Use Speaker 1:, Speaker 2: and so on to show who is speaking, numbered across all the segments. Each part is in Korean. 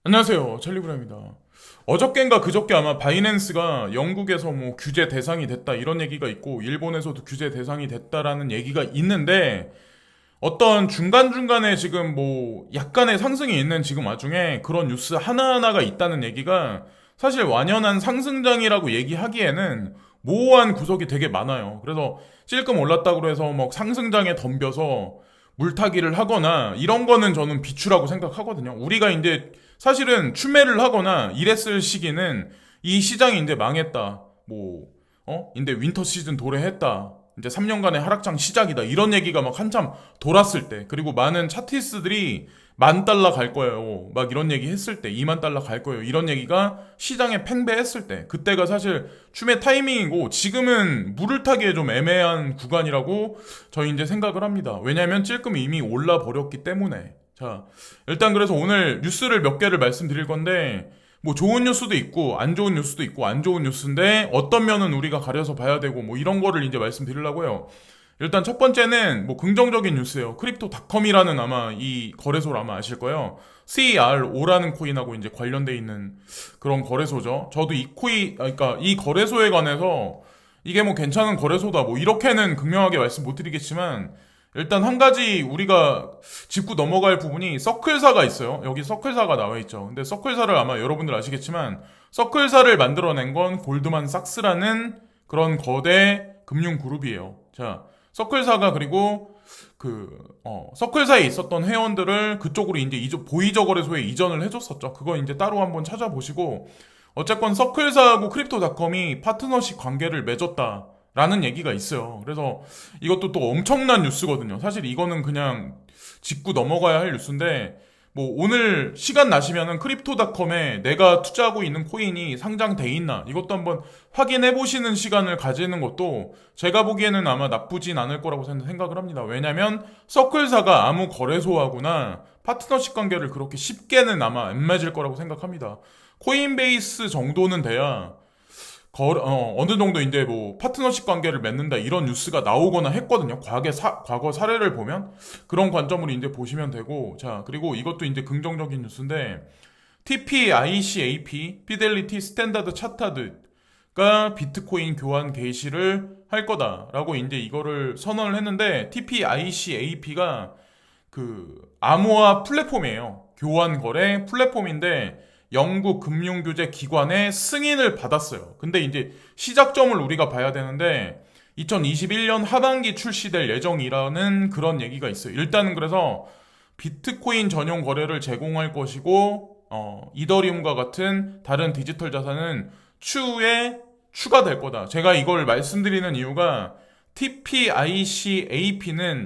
Speaker 1: 안녕하세요. 찰리브라입니다. 어저께인가 그저께 아마 바이낸스가 영국에서 뭐 규제 대상이 됐다 이런 얘기가 있고 일본에서도 규제 대상이 됐다라는 얘기가 있는데 어떤 중간중간에 지금 뭐 약간의 상승이 있는 지금 와중에 그런 뉴스 하나하나가 있다는 얘기가 사실 완연한 상승장이라고 얘기하기에는 모호한 구석이 되게 많아요. 그래서 찔끔 올랐다고 해서 뭐 상승장에 덤벼서 물타기를 하거나 이런 거는 저는 비추라고 생각하거든요. 우리가 이제 사실은 추매를 하거나 이랬을 시기는 이 시장이 이제 망했다. 이제 윈터 시즌 도래했다. 이제 3년간의 하락장 시작이다. 이런 얘기가 막 한참 돌았을 때. 그리고 많은 차티스트들이 10,000달러 갈 거예요. 막 이런 얘기 했을 때. 20,000달러 갈 거예요. 이런 얘기가 시장에 팽배했을 때. 그때가 사실 추매 타이밍이고 지금은 물을 타기에 좀 애매한 구간이라고 저희 이제 생각을 합니다. 왜냐면 찔끔 이미 올라 버렸기 때문에. 자, 일단 그래서 오늘 뉴스를 몇 개를 말씀드릴 건데 뭐 좋은 뉴스도 있고 안 좋은 뉴스도 있고 안 좋은 뉴스인데 어떤 면은 우리가 가려서 봐야 되고 뭐 이런 거를 이제 말씀드리려고요. 일단 첫 번째는 뭐 긍정적인 뉴스예요. 크립토닷컴이라는 아마 이 거래소를 아마 아실 거예요. CRO라는 코인하고 이제 관련돼 있는 그런 거래소죠. 저도 그러니까 이 거래소에 관해서 이게 뭐 괜찮은 거래소다 뭐 이렇게는 극명하게 말씀 못 드리겠지만 일단 한 가지 우리가 짚고 넘어갈 부분이 서클사가 있어요. 여기 서클사가 나와 있죠. 근데 서클사를 아마 여러분들 아시겠지만 서클사를 만들어낸 건 골드만삭스라는 그런 거대 금융 그룹이에요. 자, 서클사가 그리고 서클사에 있었던 회원들을 그쪽으로 이제 보이저 거래소에 이전을 해줬었죠. 그거 이제 따로 한번 찾아보시고 어쨌건 서클사하고 크립토닷컴이 파트너십 관계를 맺었다라는 얘기가 있어요. 그래서 이것도 또 엄청난 뉴스거든요. 사실 이거는 그냥 짚고 넘어가야 할 뉴스인데 뭐 오늘 시간 나시면은 크립토닷컴에 내가 투자하고 있는 코인이 상장돼 있나 이것도 한번 확인해 보시는 시간을 가지는 것도 제가 보기에는 아마 나쁘진 않을 거라고 생각을 합니다. 왜냐면 서클사가 아무 거래소하거나 파트너십 관계를 그렇게 쉽게는 아마 안 맺을 거라고 생각합니다. 코인베이스 정도는 돼야 어느 정도 이제 뭐 파트너십 관계를 맺는다 이런 뉴스가 나오거나 했거든요. 과거 사례를 보면 그런 관점으로 이제 보시면 되고 자 그리고 이것도 이제 긍정적인 뉴스인데 TPICAP 피델리티 스탠다드 차타드가 비트코인 교환 개시를 할 거다라고 이제 이거를 선언을 했는데 TPICAP가 그 암호화 플랫폼이에요. 교환 거래 플랫폼인데 영국 금융규제 기관의 승인을 받았어요. 근데 이제 시작점을 우리가 봐야 되는데 2021년 하반기 출시될 예정이라는 그런 얘기가 있어요. 일단은 그래서 비트코인 전용 거래를 제공할 것이고 이더리움과 같은 다른 디지털 자산은 추후에 추가될 거다. 제가 이걸 말씀드리는 이유가 TPICAP는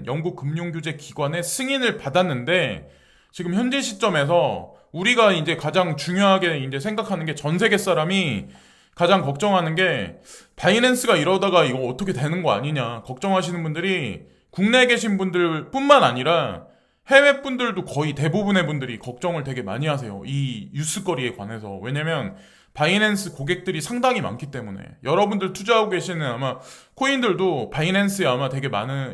Speaker 1: 영국 금융규제 기관의 승인을 받았는데 지금 현재 시점에서 우리가 이제 가장 중요하게 이제 생각하는 게 전 세계 사람이 가장 걱정하는 게 바이낸스가 이러다가 이거 어떻게 되는 거 아니냐 걱정하시는 분들이 국내에 계신 분들 뿐만 아니라 해외 분들도 거의 대부분의 분들이 걱정을 되게 많이 하세요. 이 뉴스거리에 관해서. 왜냐면 바이낸스 고객들이 상당히 많기 때문에 여러분들 투자하고 계시는 아마 코인들도 바이낸스에 아마 되게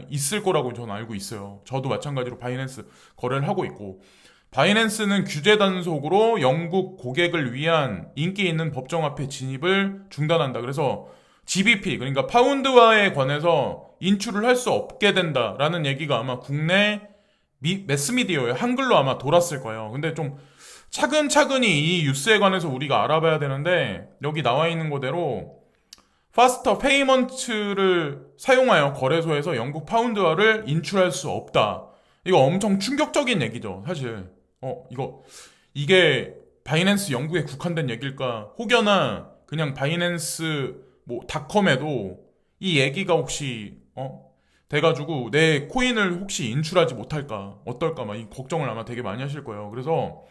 Speaker 1: 있을 거라고 저는 알고 있어요. 저도 마찬가지로 바이낸스 거래를 하고 있고 바이낸스는 규제 단속으로 영국 고객을 위한 인기 있는 법정화폐 진입을 중단한다. 그래서 GBP 그러니까 파운드화에 관해서 인출을 할 수 없게 된다라는 얘기가 아마 국내 매스미디어에 한글로 아마 돌았을 거예요. 근데 좀 차근차근히 이 뉴스에 관해서 우리가 알아봐야 되는데 여기 나와 있는 거대로 파스터 페이먼트를 사용하여 거래소에서 영국 파운드화를 인출할 수 없다. 이거 엄청 충격적인 얘기죠, 사실. 이게 바이낸스 영국에 국한된 얘기일까? 혹여나 그냥 바이낸스 뭐 닷컴에도 이 얘기가 혹시 돼가지고 내 코인을 혹시 인출하지 못할까? 어떨까? 막 이 걱정을 아마 되게 많이 하실 거예요. 그래서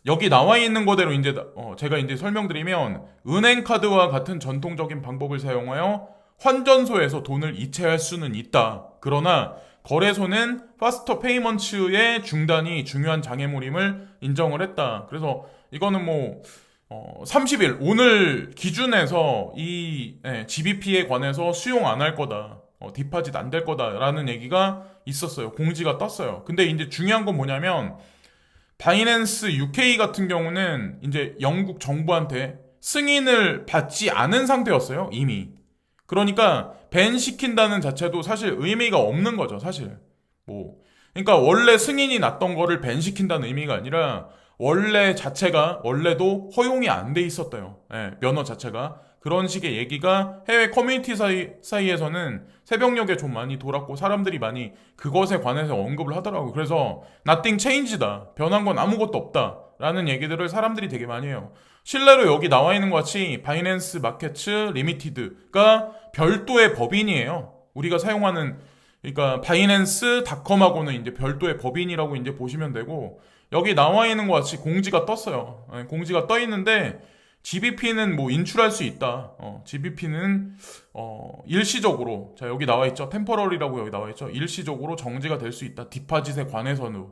Speaker 1: 여기 나와 있는 거대로 이제 제가 이제 설명드리면 은행 카드와 같은 전통적인 방법을 사용하여 환전소에서 돈을 이체할 수는 있다. 그러나 거래소는 파스터 페이먼츠의 중단이 중요한 장애물임을 인정을 했다. 그래서 이거는 뭐 30일 오늘 기준에서 이 GBP에 관해서 수용 안 할 거다. 디파짓 안 될 거다라는 얘기가 있었어요. 공지가 떴어요. 근데 이제 중요한 건 뭐냐면 바이낸스 UK 같은 경우는 이제 영국 정부한테 승인을 받지 않은 상태였어요, 이미. 그러니까 밴 시킨다는 자체도 사실 의미가 없는 거죠, 사실. 뭐 그러니까 원래 승인이 났던 거를 밴 시킨다는 의미가 아니라 원래 자체가 원래도 허용이 안 돼 있었대요. 예, 면허 자체가. 그런 식의 얘기가 해외 커뮤니티 사이에서는 새벽녘에 좀 많이 돌았고 사람들이 많이 그것에 관해서 언급을 하더라고요. 그래서 nothing changed다. 변한 건 아무것도 없다. 라는 얘기들을 사람들이 되게 많이 해요. 실내로 여기 나와 있는 것 같이 바이낸스 마켓츠 리미티드가 별도의 법인이에요. 우리가 사용하는 그러니까 바이낸스닷컴하고는 이제 별도의 법인이라고 이제 보시면 되고 여기 나와 있는 것 같이 공지가 떴어요. 공지가 떠 있는데 GBP는 뭐 인출할 수 있다. GBP는 일시적으로 자 여기 나와 있죠. 템퍼러리라고 여기 나와 있죠. 일시적으로 정지가 될 수 있다. 디파짓에 관해서는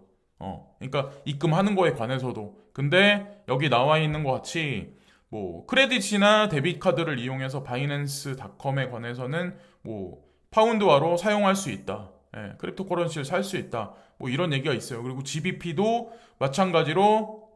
Speaker 1: 그러니까 입금하는 거에 관해서도. 근데 여기 나와 있는 것 같이 뭐 크레딧이나 데빗 카드를 이용해서 바이낸스닷컴에 관해서는 뭐 파운드화로 사용할 수 있다. 예, 크립토커런시를 살 수 있다. 뭐 이런 얘기가 있어요. 그리고 GBP도 마찬가지로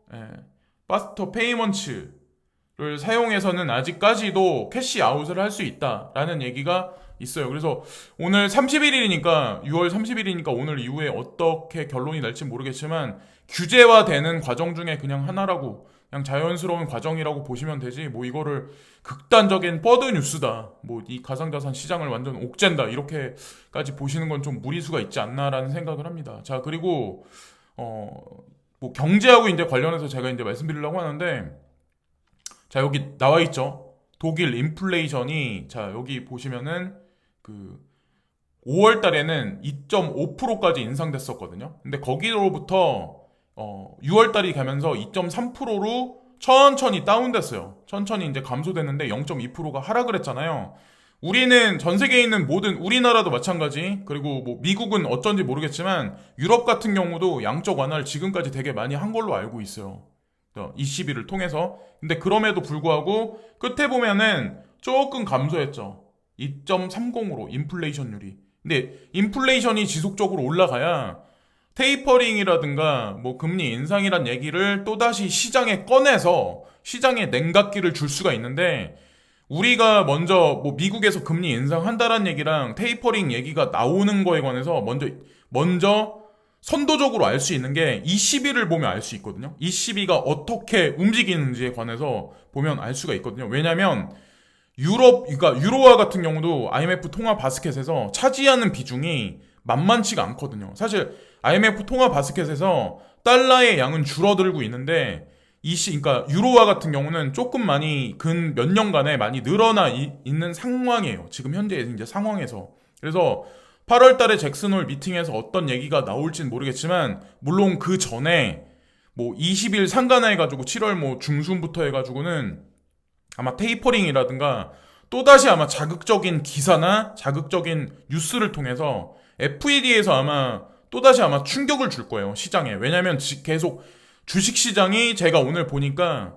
Speaker 1: 파스터 페이먼츠를 사용해서는 아직까지도 캐시 아웃을 할 수 있다라는 얘기가 있어요. 그래서 오늘 31일이니까 6월 30일이니까 오늘 이후에 어떻게 결론이 날지 모르겠지만 규제화되는 과정 중에 그냥 하나라고 그냥 자연스러운 과정이라고 보시면 되지 뭐 이거를 극단적인 버드 뉴스다 뭐 이 가상자산 시장을 완전 옥죄다 이렇게까지 보시는 건 좀 무리수가 있지 않나라는 생각을 합니다. 자 그리고 뭐 경제하고 이제 관련해서 제가 이제 말씀드리려고 하는데 자 여기 나와 있죠. 독일 인플레이션이 자 여기 보시면은 그 5월 달에는 2.5%까지 인상됐었거든요. 근데 거기로부터 6월 달이 가면서 2.3%로 천천히 다운됐어요. 천천히 이제 감소됐는데 0.2%가 하락을 했잖아요. 우리는 전 세계에 있는 모든 우리나라도 마찬가지 그리고 뭐 미국은 어쩐지 모르겠지만 유럽 같은 경우도 양적 완화를 지금까지 되게 많이 한 걸로 알고 있어요. ECB를 통해서. 근데 그럼에도 불구하고 끝에 보면은 조금 감소했죠. 2.30으로 인플레이션율이. 근데 인플레이션이 지속적으로 올라가야 테이퍼링이라든가 뭐 금리 인상이란 얘기를 또다시 시장에 꺼내서 시장에 냉각기를 줄 수가 있는데 우리가 먼저 뭐 미국에서 금리 인상한다란 얘기랑 테이퍼링 얘기가 나오는 거에 관해서 먼저 선도적으로 알 수 있는 게 ECB를 보면 알 수 있거든요. ECB가 어떻게 움직이는지에 관해서 보면 알 수가 있거든요. 왜냐면 그러니까 유로화 같은 경우도 IMF 통화 바스켓에서 차지하는 비중이 만만치가 않거든요. 사실 IMF 통화 바스켓에서 달러의 양은 줄어들고 있는데 그러니까 유로화 같은 경우는 조금 많이 근 몇 년간에 많이 늘어나 있는 상황이에요. 지금 현재 이제 상황에서. 그래서 8월 달에 잭슨홀 미팅에서 어떤 얘기가 나올지는 모르겠지만 물론 그 전에 뭐 20일 상간해 가지고 7월 뭐 중순부터 해 가지고는 아마 테이퍼링이라든가 또다시 아마 자극적인 기사나 자극적인 뉴스를 통해서 FED에서 아마 또다시 아마 충격을 줄 거예요, 시장에. 왜냐면 계속 주식시장이 제가 오늘 보니까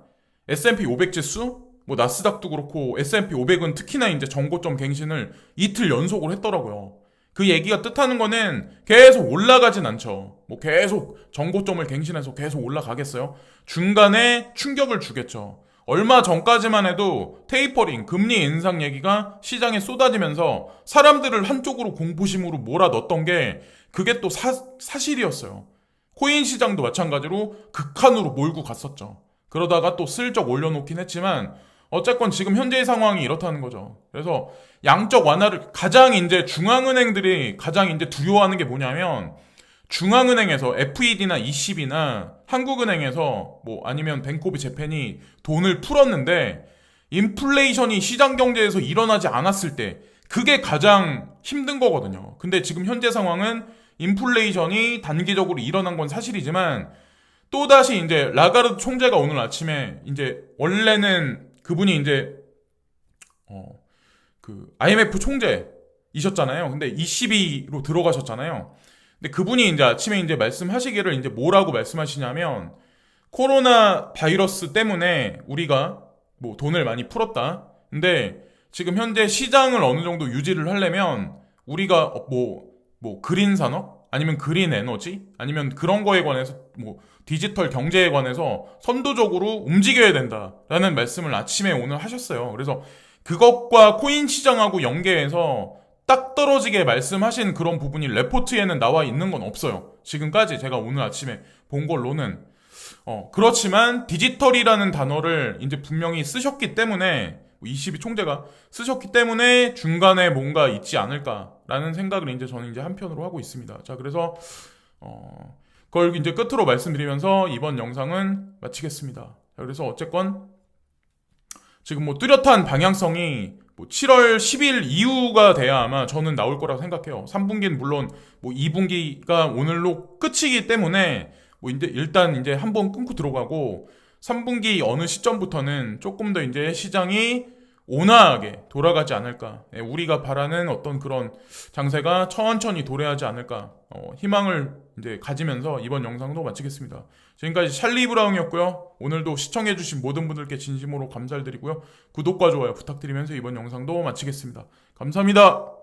Speaker 1: S&P 500 지수, 뭐 나스닥도 그렇고 S&P 500은 특히나 이제 정고점 갱신을 이틀 연속으로 했더라고요. 그 얘기가 뜻하는 거는 계속 올라가진 않죠. 뭐 계속 정고점을 갱신해서 계속 올라가겠어요? 중간에 충격을 주겠죠. 얼마 전까지만 해도 테이퍼링, 금리 인상 얘기가 시장에 쏟아지면서 사람들을 한쪽으로 공포심으로 몰아넣었던 게 그게 또 사실이었어요. 코인 시장도 마찬가지로 극한으로 몰고 갔었죠. 그러다가 또 슬쩍 올려놓긴 했지만 어쨌건 지금 현재의 상황이 이렇다는 거죠. 그래서 양적 완화를 가장 이제 중앙은행들이 가장 이제 두려워하는 게 뭐냐면 중앙은행에서 FED나 ECB나 한국은행에서 뭐 아니면 뱅크 오브 재팬이 돈을 풀었는데 인플레이션이 시장 경제에서 일어나지 않았을 때 그게 가장 힘든 거거든요. 근데 지금 현재 상황은 인플레이션이 단기적으로 일어난 건 사실이지만 또다시 이제 라가르드 총재가 오늘 아침에 이제 원래는 그분이 이제 그 IMF 총재이셨잖아요. 근데 ECB로 들어가셨잖아요. 근데 그분이 이제 아침에 이제 말씀하시기를 이제 뭐라고 말씀하시냐면 코로나 바이러스 때문에 우리가 뭐 돈을 많이 풀었다. 근데 지금 현재 시장을 어느 정도 유지를 하려면 우리가 뭐 그린 산업 아니면 그린 에너지, 아니면 그런 거에 관해서 뭐 디지털 경제에 관해서 선도적으로 움직여야 된다라는 말씀을 아침에 오늘 하셨어요. 그래서 그것과 코인 시장하고 연계해서 딱 떨어지게 말씀하신 그런 부분이 레포트에는 나와 있는 건 없어요. 지금까지 제가 오늘 아침에 본 걸로는. 그렇지만 디지털이라는 단어를 이제 분명히 쓰셨기 때문에 22 총재가 쓰셨기 때문에 중간에 뭔가 있지 않을까라는 생각을 이제 저는 이제 한편으로 하고 있습니다. 자, 그래서 그걸 이제 끝으로 말씀드리면서 이번 영상은 마치겠습니다. 자, 그래서 어쨌건 지금 뭐 뚜렷한 방향성이 뭐 7월 10일 이후가 돼야 아마 저는 나올 거라고 생각해요. 3분기는 물론 뭐 2분기가 오늘로 끝이기 때문에 뭐 이제 일단 이제 한번 끊고 들어가고 3분기 어느 시점부터는 조금 더 이제 시장이 온화하게 돌아가지 않을까. 우리가 바라는 어떤 그런 장세가 천천히 도래하지 않을까. 희망을 이제 가지면서 이번 영상도 마치겠습니다. 지금까지 찰리 브라운이었고요. 오늘도 시청해주신 모든 분들께 진심으로 감사드리고요. 구독과 좋아요 부탁드리면서 이번 영상도 마치겠습니다. 감사합니다.